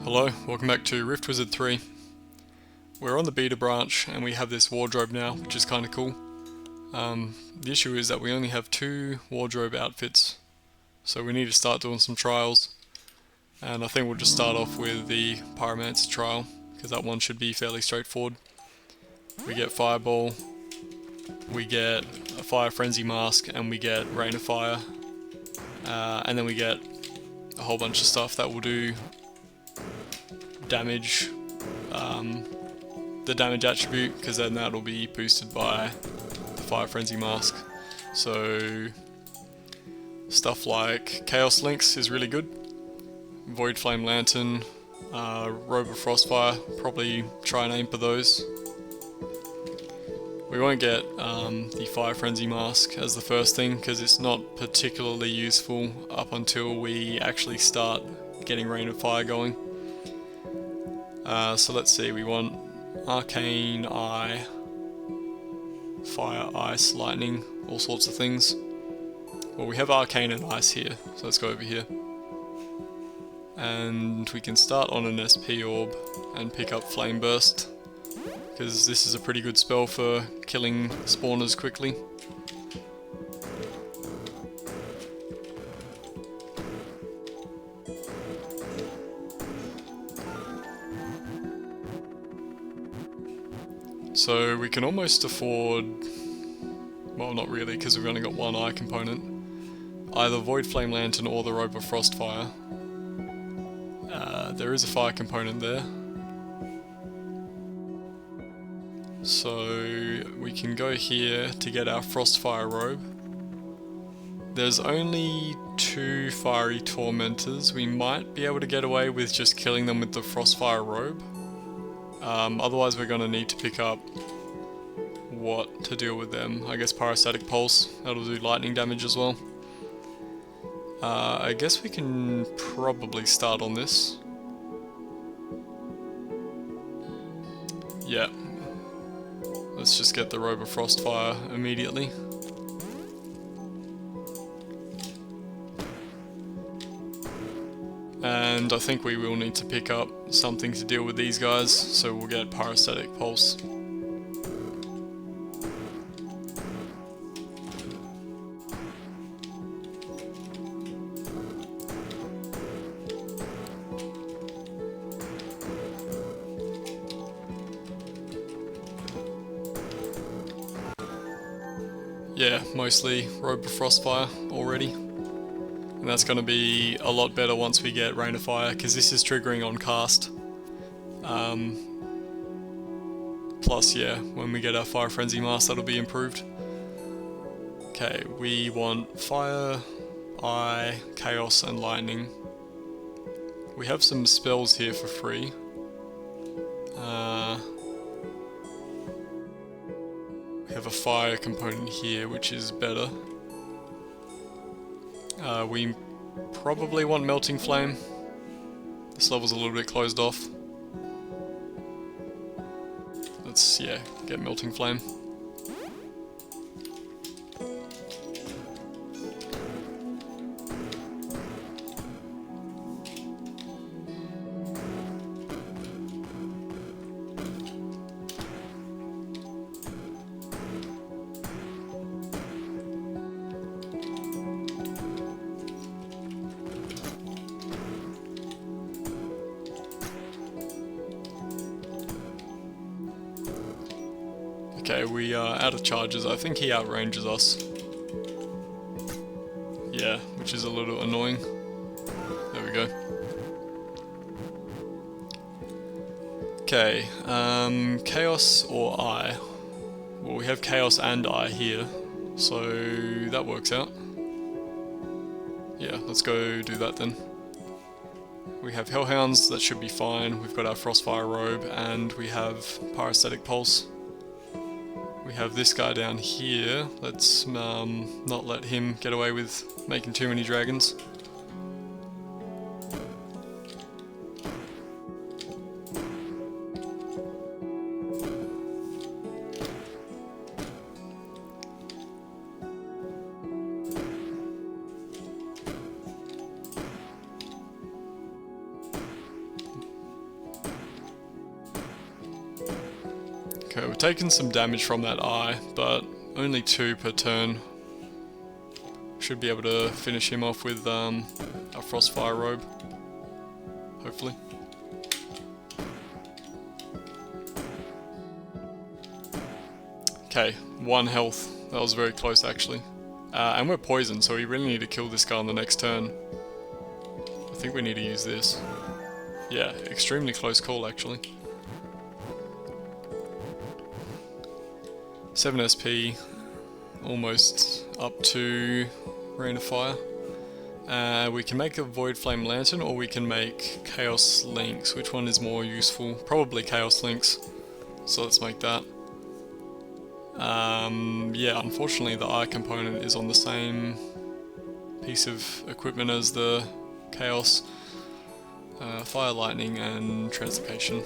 Hello, welcome back to Rift Wizard 3. We're on the beta branch and we have this wardrobe now, which is kind of cool. The issue is that we only have 2 wardrobe outfits, so we need to start doing some trials. And I think we'll just start off with the Pyromancer trial, because that one should be fairly straightforward. We get Fireball, we get a Fire Frenzy Mask, and we get Rain of Fire. And then we get a whole bunch of stuff that will do damage, the damage attribute, because then that'll be boosted by the Fire Frenzy Mask. So stuff like Chaos Lynx is really good. Void Flame Lantern, Robe of Frostfire, probably try and aim for those. We won't get the Fire Frenzy Mask as the first thing, because it's not particularly useful up until we actually start getting Rain of Fire going. So let's see, we want Arcane Eye, Fire, Ice, Lightning, all sorts of things. Well, we have Arcane and Ice here, so let's go over here. And we can start on an SP Orb and pick up Flame Burst, because this is a pretty good spell for killing spawners quickly. So we can almost afford, well, not really, because we've only got one eye component, either Void Flame Lantern or the Robe of Frostfire. There is a fire component there, so we can go here to get our Frostfire Robe. There's only 2 Fiery Tormentors. We might be able to get away with just killing them with the Frostfire Robe. Otherwise we're going to need to pick up what to deal with them. I guess Pyrostatic Pulse, that'll do lightning damage as well. I guess we can probably start on this. Yeah. Let's just get the Robe of Frostfire immediately. And I think we will need to pick up something to deal with these guys, so we'll get Pyrostatic Pulse. Yeah, mostly Robe of Frostfire already. And that's going to be a lot better once we get Rain of Fire, because this is triggering on cast. Plus, yeah, when we get our Fire Frenzy Mask, that'll be improved. Okay, we want Fire, Eye, Chaos, and Lightning. We have some spells here for free. We have a Fire component here, which is better. We probably want Melting Flame. This level's a little bit closed off. Let's, yeah, get Melting Flame. Okay, we are out of charges. I think he outranges us. Yeah, which is a little annoying. There we go. Okay, Chaos or Eye? Well, we have Chaos and Eye here, so that works out. Yeah, let's go do that then. We have Hellhounds, that should be fine. We've got our Frostfire Robe, and we have Pyrostatic Pulse. We have this guy down here. Let's not let him get away with making too many dragons. Okay, we're taking some damage from that eye, but only 2 per turn. Should be able to finish him off with our Frostfire robe, hopefully. Okay, 1 health. That was very close actually. And we're poisoned, so we really need to kill this guy on the next turn. I think we need to use this. Yeah, extremely close call actually. 7 SP, almost up to Rain of Fire. We can make a Void Flame Lantern, or we can make Chaos Links. Which one is more useful? Probably Chaos Links. So let's make that. Yeah, unfortunately the eye component is on the same piece of equipment as the Chaos, Fire, Lightning and Translocation.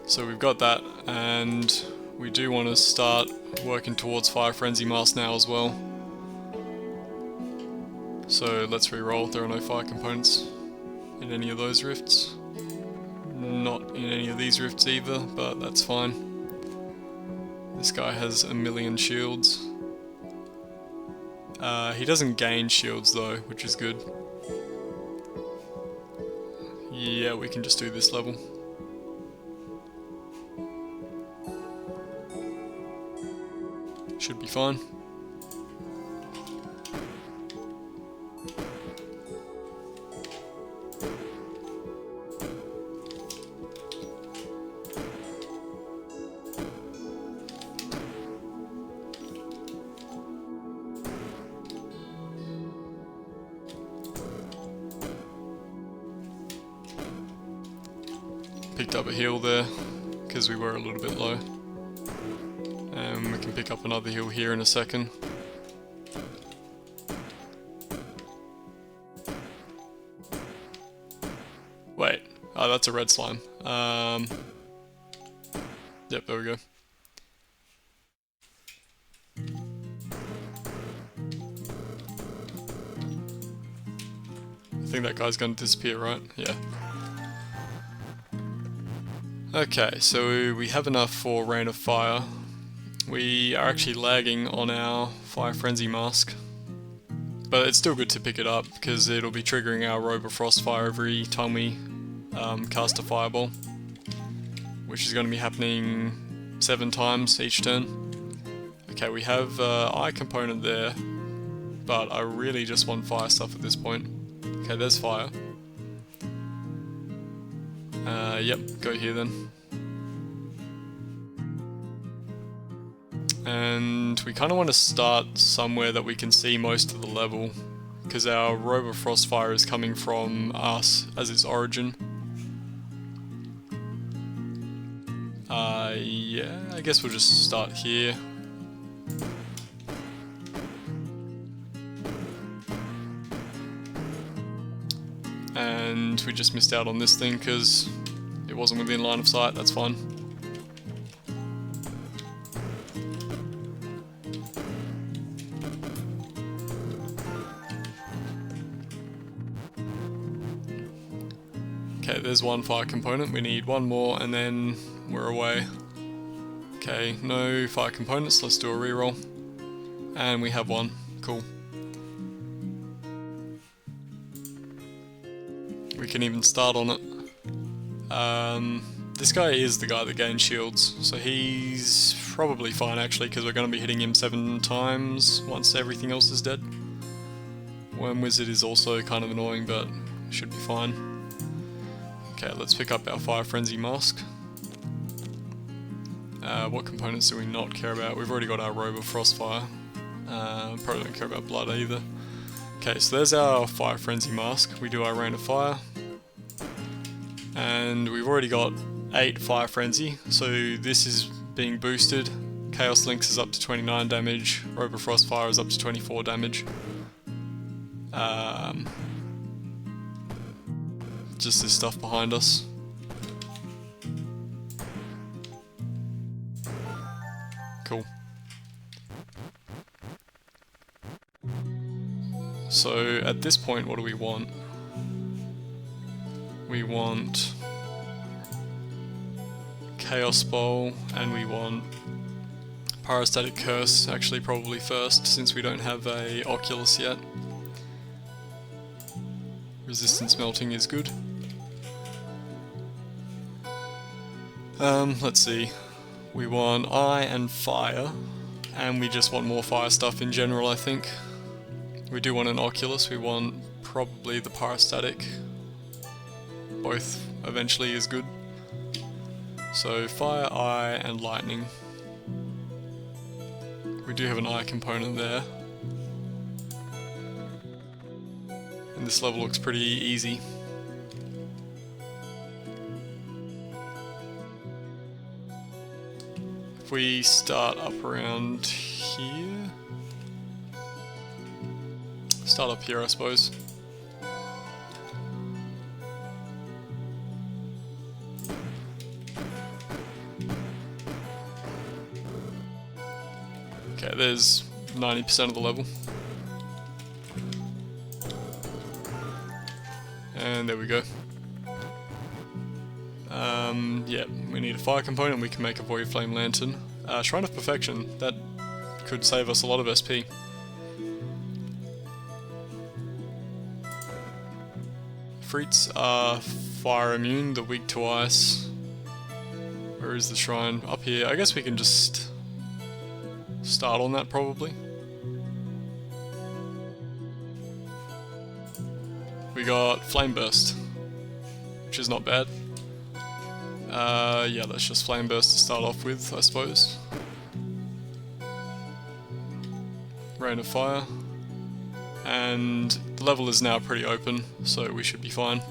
So we've got that, and we do want to start working towards Fire Frenzy Mask now as well. So let's re-roll. There are no fire components in any of those rifts. Not in any of these rifts either, but that's fine. This guy has a million shields. He doesn't gain shields though, which is good. Yeah, we can just do this level. Should be fine. Picked up a heal there, because we were a little bit low. And we can pick up another heal here in a second. Wait, oh that's a red slime. Yep, there we go. I think that guy's gonna disappear, right? Yeah. Okay, so we have enough for Rain of Fire. We are actually lagging on our Fire Frenzy Mask. But it's still good to pick it up, because it'll be triggering our Robe of Frostfire every time we cast a Fireball. Which is going to be happening 7 times each turn. Okay, we have Eye component there, but I really just want fire stuff at this point. Okay, there's fire. Yep, go here then. And we kind of want to start somewhere that we can see most of the level, because our Robe of Frostfire is coming from us as its origin. Yeah, I guess we'll just start here. And we just missed out on this thing because it wasn't within line of sight, that's fine. Okay, there's one fire component, we need one more and then we're away. Okay, no fire components, let's do a reroll. And we have one, cool. We can even start on it. This guy is the guy that gains shields, so he's probably fine actually, because we're going to be hitting him 7 times once everything else is dead. Worm Wizard is also kind of annoying, but should be fine. Okay, let's pick up our Fire Frenzy Mask. What components do we not care about? We've already got our Robe of Frostfire. Probably don't care about blood either. Okay, so there's our Fire Frenzy Mask. We do our Rain of Fire. And we've already got 8 Fire Frenzy, so this is being boosted. Chaos Links is up to 29 damage, Robe of Frostfire is up to 24 damage. Just this stuff behind us. Cool. So at this point, what do we want? We want Chaos Bowl, and we want Pyrostatic Curse actually probably first, since we don't have a Oculus yet. Resistance Melting is good. Let's see. We want Eye and Fire, and we just want more fire stuff in general, I think. We do want an Oculus, we want probably the Pyrostatic. Both eventually is good. So Fire, Eye, and Lightning. We do have an Eye component there. And this level looks pretty easy. If we start up around here... Start up here, I suppose. Okay, there's 90% of the level. And there we go. Yeah, we need a fire component, we can make a Void Flame Lantern. Shrine of Perfection, that could save us a lot of SP. Freets are fire immune, they're weak to ice. Where is the shrine? Up here. I guess we can just start on that probably. We got Flame Burst, which is not bad. Yeah, let's just Flame Burst to start off with, I suppose. Rain of Fire. And the level is now pretty open, so we should be fine.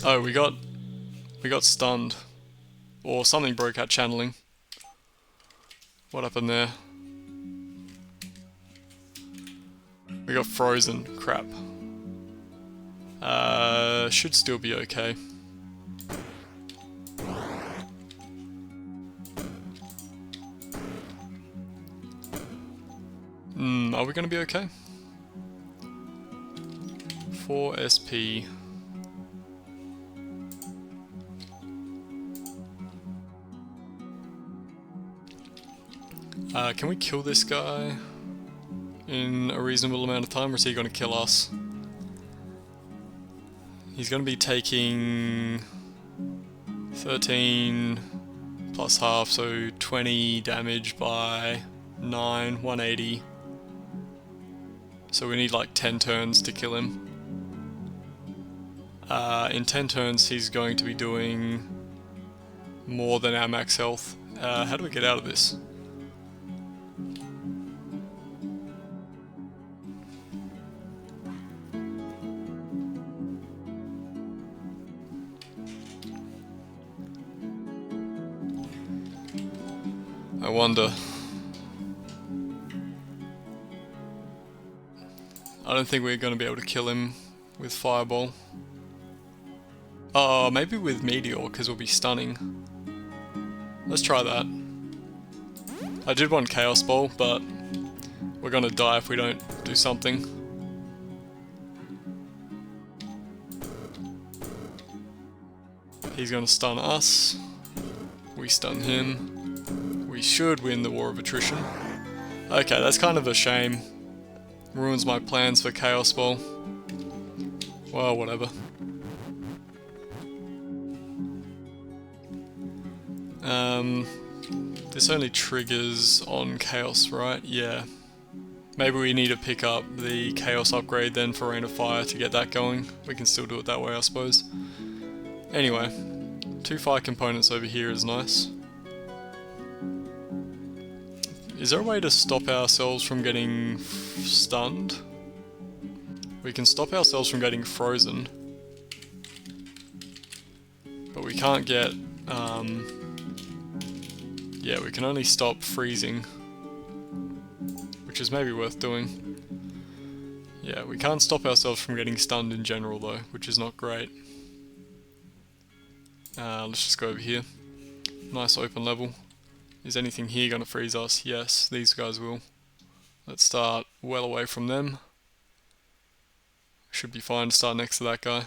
Oh, we got stunned. Or something broke out channeling. What happened there? We got frozen. Crap. Should still be okay. Are we gonna be okay? 4 SP. Can we kill this guy in a reasonable amount of time, or is he gonna kill us? He's gonna be taking 13 plus half, so 20 damage by 9, 180. So we need like 10 turns to kill him. In 10 turns he's going to be doing more than our max health. How do we get out of this? I wonder. I don't think we're going to be able to kill him with Fireball. Oh, maybe with Meteor, because we'll be stunning. Let's try that. I did want Chaos Ball, but we're going to die if we don't do something. He's going to stun us. We stun him. We should win the War of Attrition. Okay, that's kind of a shame. Ruins my plans for Chaos Ball. Well, whatever. This only triggers on Chaos, right? Yeah. Maybe we need to pick up the Chaos upgrade then for Rain of Fire to get that going. We can still do it that way, I suppose. Anyway, 2 fire components over here is nice. Is there a way to stop ourselves from getting stunned? We can stop ourselves from getting frozen. But we can't get... yeah, we can only stop freezing. Which is maybe worth doing. Yeah, we can't stop ourselves from getting stunned in general though, which is not great. Let's just go over here. Nice open level. Is anything here going to freeze us? Yes, these guys will. Let's start well away from them. Should be fine to start next to that guy.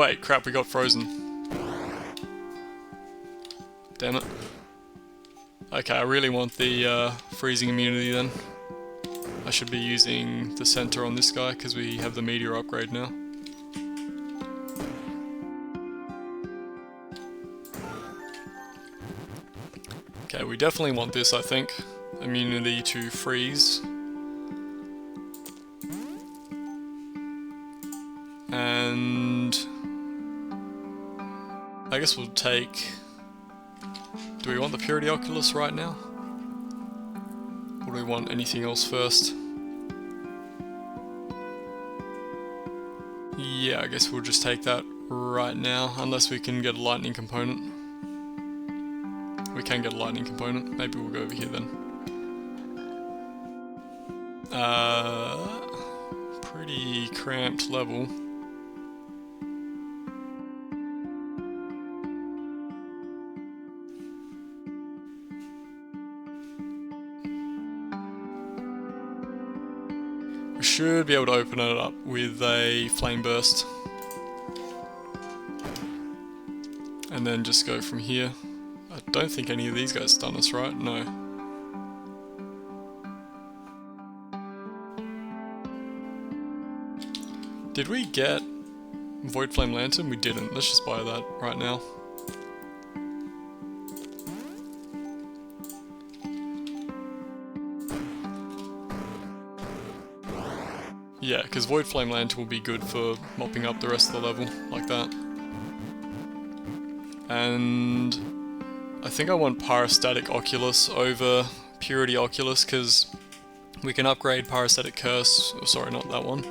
Wait, crap, we got frozen. Damn it. Okay, I really want the freezing immunity then. I should be using the center on this guy because we have the meteor upgrade now. Okay, we definitely want this, I think. Immunity to freeze. And I guess we'll take... Do we want the Purity Oculus right now? Or do we want anything else first? Yeah, I guess we'll just take that right now, unless we can get a lightning component. We can get a lightning component. Maybe we'll go over here then. Pretty cramped level. We should be able to open it up with a flame burst. And then just go from here. I don't think any of these guys stun us, right? No. Did we get Void Flame Lantern? We didn't. Let's just buy that right now. Yeah, because Void Flame Lantern will be good for mopping up the rest of the level, like that. And I think I want Pyrostatic Oculus over Purity Oculus, because we can upgrade Pyrostatic Curse, oh, sorry, not that one,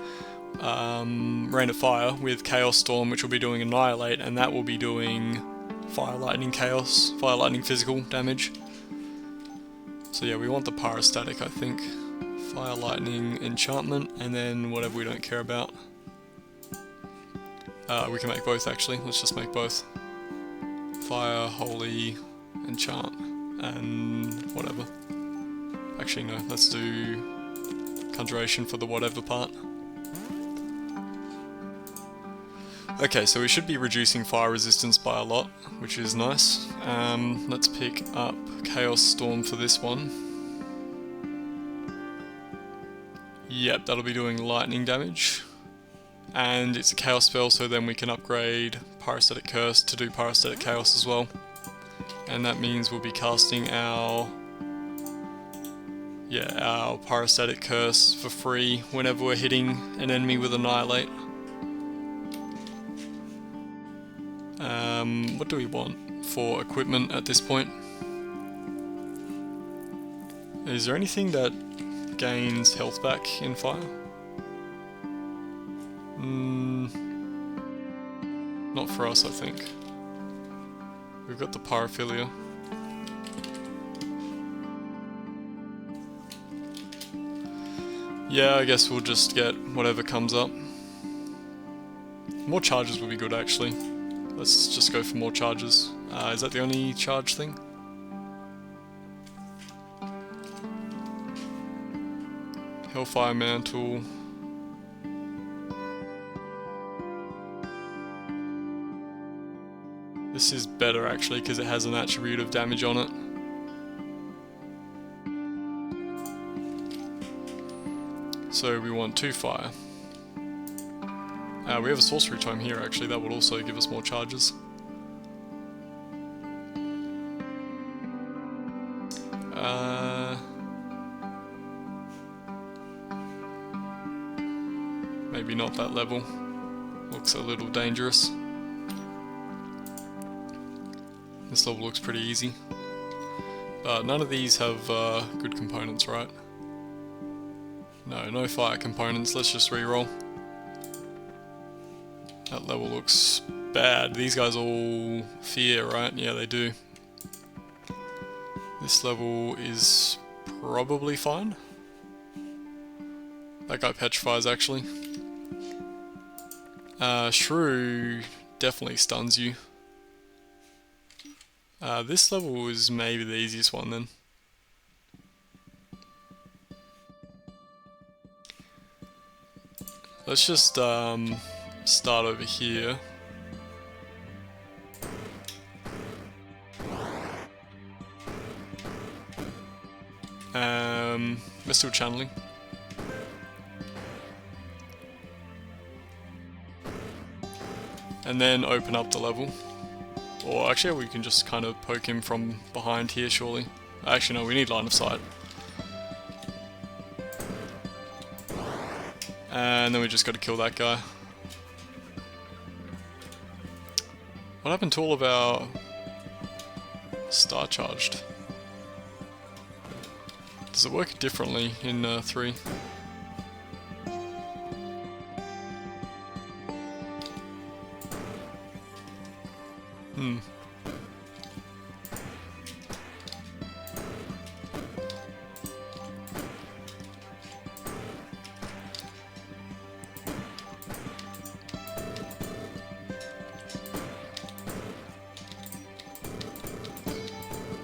Rain of Fire with Chaos Storm, which will be doing Annihilate, and that will be doing Fire Lightning Chaos, Fire Lightning Physical damage. So yeah, we want the Pyrostatic, I think. Fire Lightning Enchantment, and then whatever we don't care about. We can make both actually, let's just make both. Fire, Holy, Enchant, and whatever. Actually no, let's do Conjuration for the whatever part. Okay, so we should be reducing fire resistance by a lot, which is nice. Let's pick up Chaos Storm for this one. Yep, that'll be doing lightning damage. And it's a Chaos spell, so then we can upgrade Pyrostatic Curse to do Pyrostatic Chaos as well. And that means we'll be casting our Pyrostatic Curse for free whenever we're hitting an enemy with Annihilate. What do we want for equipment at this point? Is there anything that gains health back in fire? Not for us, I think. We've got the Paraphilia. Yeah, I guess we'll just get whatever comes up. More charges would be good, actually. Let's just go for more charges. Is that the only charge thing? Hellfire Mantle. This is better actually because it has an attribute of damage on it. So we want 2 fire. We have a sorcery tome here actually, that would also give us more charges. Maybe not that level. Looks a little dangerous. This level looks pretty easy. But none of these have good components, right? No fire components, let's just reroll. That level looks bad. These guys all fear, right? Yeah, they do. This level is probably fine. That guy petrifies actually. Shrew definitely stuns you. This level is maybe the easiest one then. Let's just start over here We're still channeling. And then open up the level. Or actually we can just kind of poke him from behind here surely. Actually no, we need line of sight. And then we just got to kill that guy. What happened to all of our star charged? Does it work differently in 3? I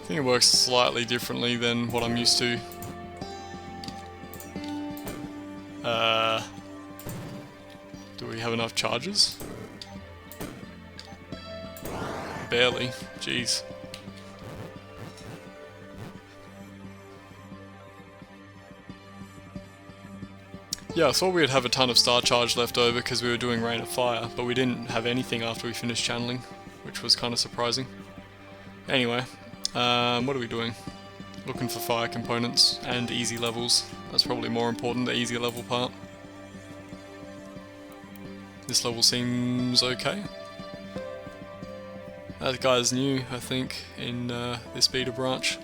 think it works slightly differently than what I'm used to. Do we have enough charges? Barely. Jeez. Yeah, I thought we'd have a ton of star charge left over because we were doing Rain of Fire, but we didn't have anything after we finished channeling, which was kind of surprising. Anyway, what are we doing? Looking for fire components and easy levels. That's probably more important, the easy level part. This level seems okay. That guy's new, I think, in this beta branch.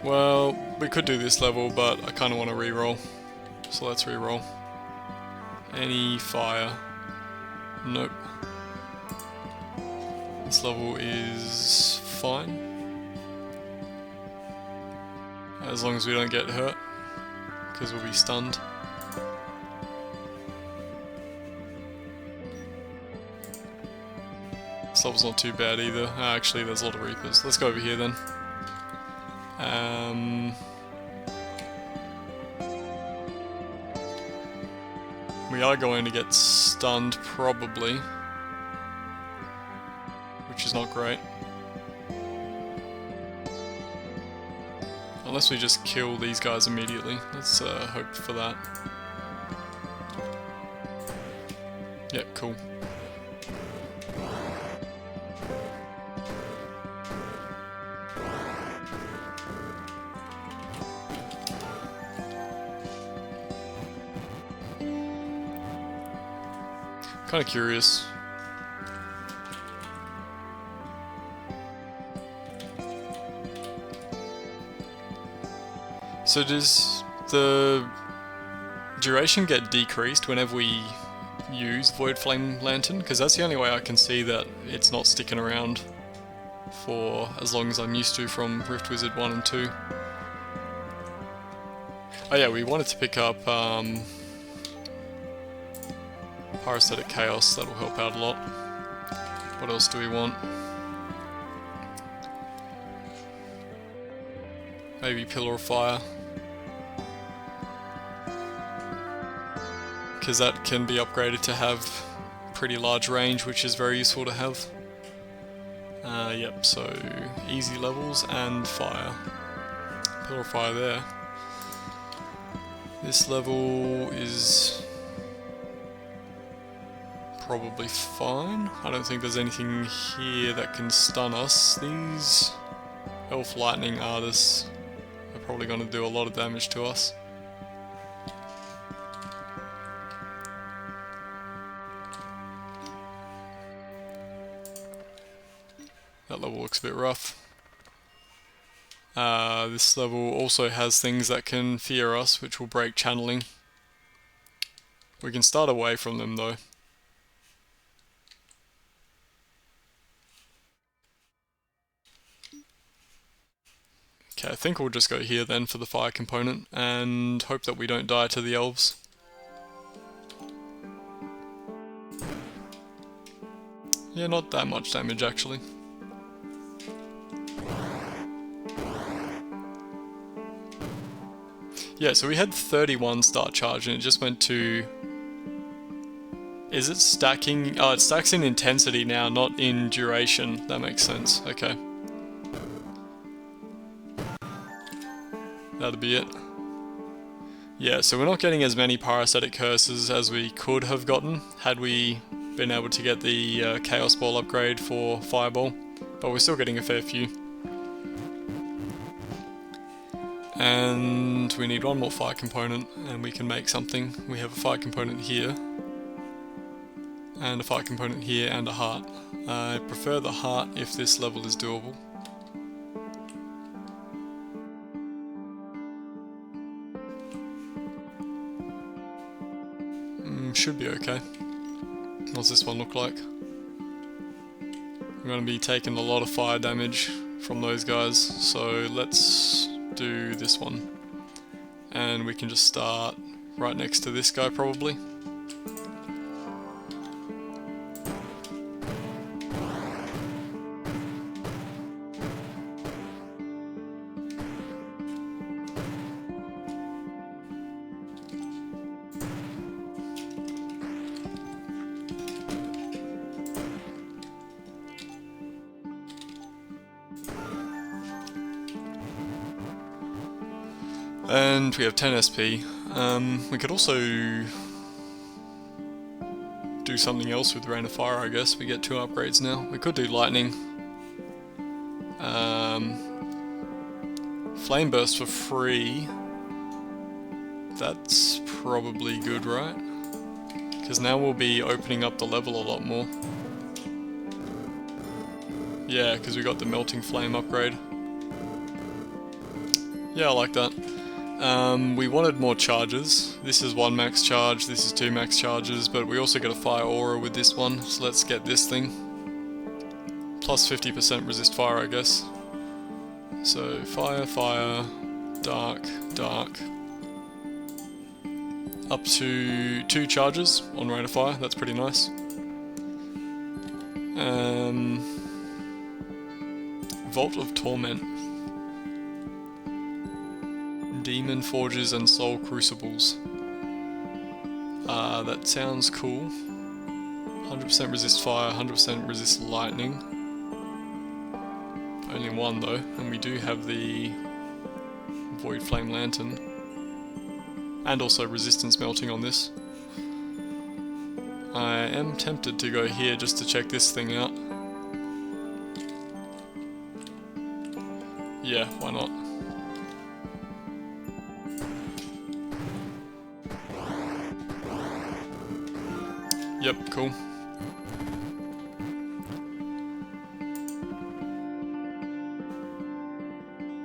Well, we could do this level, but I kind of want to reroll. So let's reroll. Any fire? Nope. This level is fine. As long as we don't get hurt, because we'll be stunned. This level's not too bad either. Actually, there's a lot of Reapers. Let's go over here then. We are going to get stunned, probably. Which is not great. Unless we just kill these guys immediately. Let's hope for that. Yep, cool. Kind of curious. So does the duration get decreased whenever we use Void Flame Lantern? Because that's the only way I can see that it's not sticking around for as long as I'm used to from Rift Wizard 1 and 2. Oh yeah, we wanted to pick up Parasitic Chaos, that'll help out a lot. What else do we want? Maybe Pillar of Fire. Because that can be upgraded to have pretty large range, which is very useful to have. Yep, so easy levels and fire. Pillar of Fire there. This level is probably fine. I don't think there's anything here that can stun us. These Elf Lightning Artists are probably going to do a lot of damage to us. That level looks a bit rough. This level also has things that can fear us, which will break channeling. We can start away from them though. Okay, I think we'll just go here then for the fire component and hope that we don't die to the elves. Yeah, not that much damage actually. Yeah, so we had 31 start charge and it just went to Is it stacking? Oh, it stacks in intensity now, not in duration. That makes sense. Okay. That'll be it. Yeah, so we're not getting as many parasitic curses as we could have gotten had we been able to get the Chaos Ball upgrade for Fireball, but we're still getting a fair few. And we need one more fire component, and we can make something. We have a fire component here, and a fire component here, and a heart. I prefer the heart if this level is doable. Should be okay. What's this one look like? I'm going to be taking a lot of fire damage from those guys, so let's do this one. And we can just start right next to this guy probably. And we have 10 SP. We could also do something else with Rain of Fire, I guess. We get 2 upgrades now. We could do Lightning. Flame Burst for free. That's probably good, right? Because now we'll be opening up the level a lot more. Yeah, because we got the Melting Flame upgrade. Yeah, I like that. We wanted more charges. This is 1 max charge, this is 2 max charges, but we also get a fire aura with this one, so let's get this thing. Plus 50% resist fire, I guess. So fire, fire, dark, dark. Up to 2 charges on Rain of Fire, that's pretty nice. Vault of Torment. Demon Forges and Soul Crucibles. That sounds cool. 100% resist fire, 100% resist lightning. Only 1 though, and we do have the Void Flame Lantern. And also resistance melting on this. I am tempted to go here just to check this thing out. Yeah, why not? Yep, cool.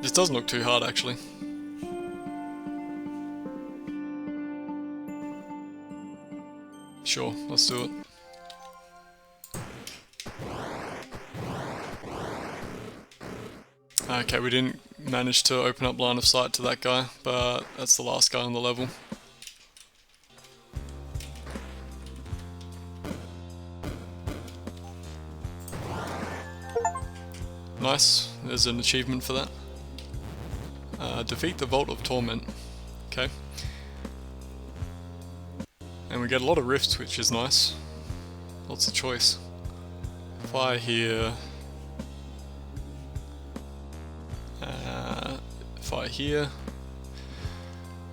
This doesn't look too hard, actually. Sure, let's do it. Okay, we didn't manage to open up line of sight to that guy, but that's the last guy on the level. Nice, there's an achievement for that. Defeat the Vault of Torment. Okay. And we get a lot of rifts, which is nice. Lots of choice. Fire here. Fire here.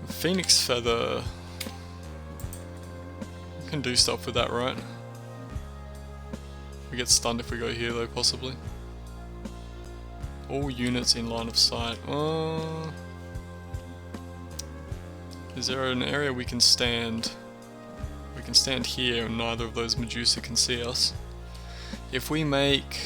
Phoenix Feather. We can do stuff with that, right? We get stunned if we go here though, possibly. All units in line of sight. Is there an area we can stand? We can stand here and neither of those Medusa can see us. If we make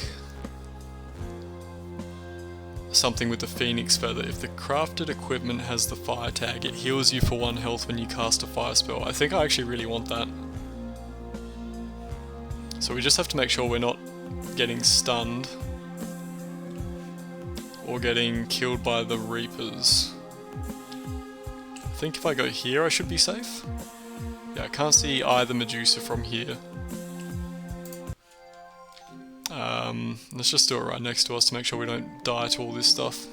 something with the Phoenix Feather, if the crafted equipment has the fire tag, it heals you for 1 health when you cast a fire spell. I think I actually really want that. So we just have to make sure we're not getting stunned or getting killed by the Reapers. I think if I go here I should be safe. Yeah, I can't see either Medusa from here. Let's just do it right next to us to make sure we don't die to all this stuff.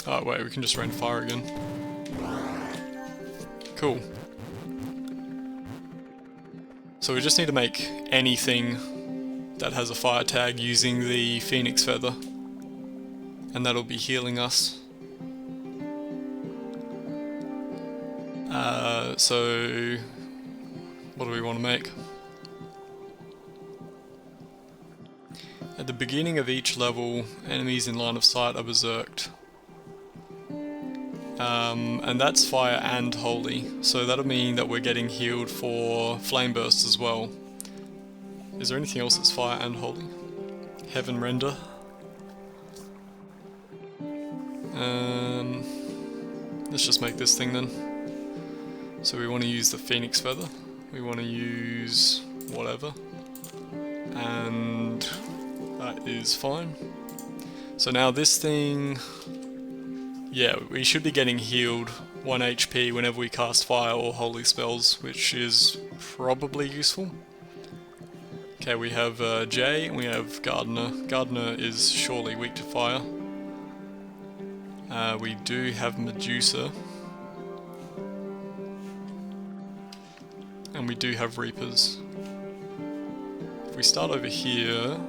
Oh wait, we can just rain fire again. Cool. So we just need to make anything that has a fire tag using the Phoenix Feather. And that'll be healing us. So what do we want to make? At the beginning of each level, enemies in line of sight are berserked. And that's fire and holy, so that'll mean that we're getting healed for flame bursts as well. Is there anything else that's fire and holy? Heaven render. Let's just make this thing then. So we want to use the Phoenix Feather, we want to use whatever, and that is fine. So now this thing, yeah, we should be getting healed 1 HP whenever we cast fire or holy spells, which is probably useful. Okay, we have Jay and we have Gardener. Gardener is surely weak to fire. We do have Medusa. And we do have Reapers. If we start over here,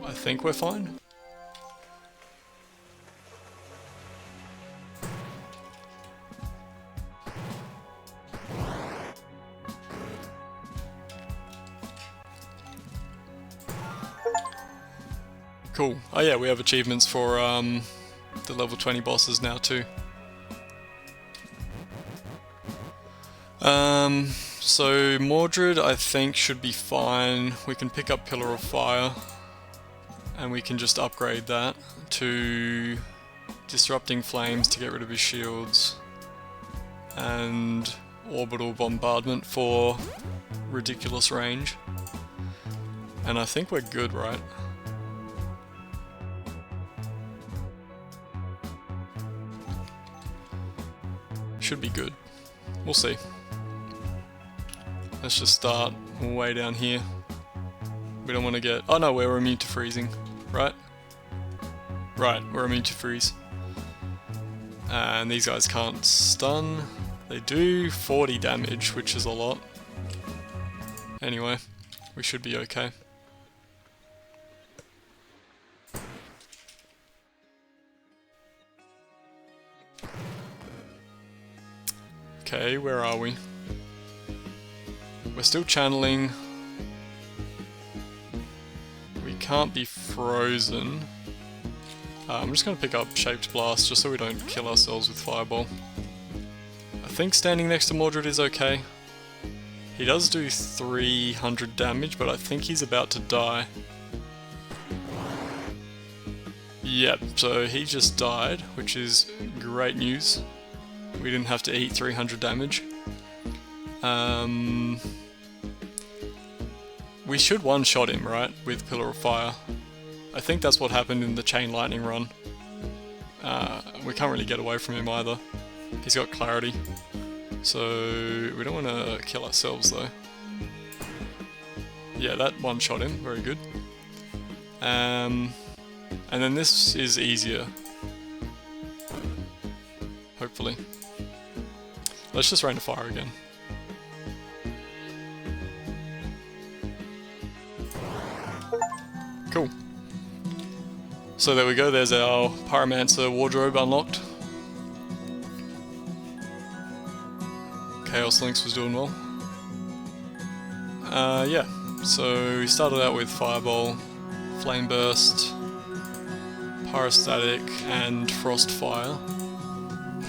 I think we're fine. Cool. Oh yeah, we have achievements for the level 20 bosses now too. So Mordred I think should be fine. We can pick up Pillar of Fire and we can just upgrade that to Disrupting Flames to get rid of his shields and Orbital Bombardment for ridiculous range. And I think we're good, right? Should be good. We'll see. Let's just start way down here. We don't want to get... Oh no, we're immune to freezing, right? Right, we're immune to freeze. And these guys can't stun. They do 40 damage, which is a lot. Anyway, we should be okay. Okay, where are we? We're still channeling. We can't be frozen. I'm just going to pick up Shaped Blast just so we don't kill ourselves with Fireball. I think standing next to Mordred is okay. He does do 300 damage, but I think he's about to die. Yep, so he just died, which is great news. We didn't have to eat 300 damage. We should one-shot him, right, with Pillar of Fire. I think that's what happened in the Chain Lightning run. We can't really get away from him either. He's got clarity. So we don't want to kill ourselves though. Yeah, that one-shot him, very good. And then this is easier. Hopefully. Let's just rain of fire again. Cool. So there we go, there's our Pyromancer wardrobe unlocked. Chaos Lynx was doing well. Yeah, so we started out with Fireball, Flame Burst, Pyrostatic, and Frost Fire.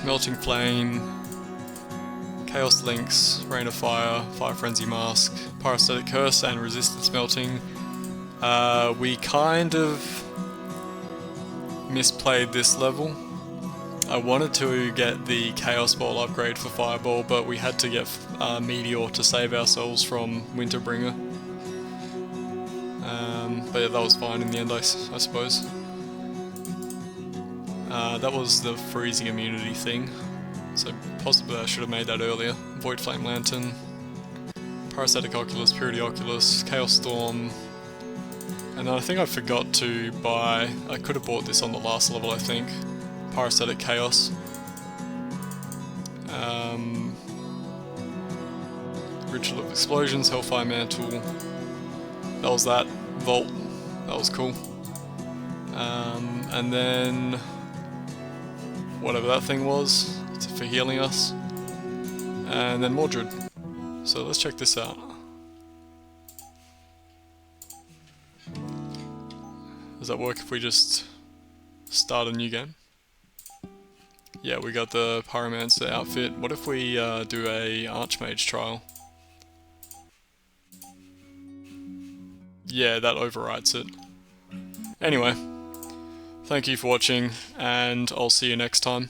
Melting Flame, Chaos Lynx, Rain of Fire, Fire Frenzy Mask, Pyrostatic Curse, and Resistance Melting. We kind of misplayed this level. I wanted to get the Chaos Ball upgrade for Fireball, but we had to get Meteor to save ourselves from Winterbringer. But yeah, that was fine in the end, I suppose. That was the freezing immunity thing, so possibly I should have made that earlier. Void Flame Lantern, Parasitic Oculus, Purity Oculus, Chaos Storm, And then I think I forgot to buy, I could have bought this on the last level I think, Parasitic Chaos. Ritual of Explosions, Hellfire Mantle, that was that, Vault, that was cool. And then, whatever that thing was, for healing us. And then Mordred. So let's check this out. Does that work if we just start a new game? Yeah, we got the Pyromancer outfit. What if we do a Archmage trial? Yeah, that overwrites it. Anyway, thank you for watching, and I'll see you next time.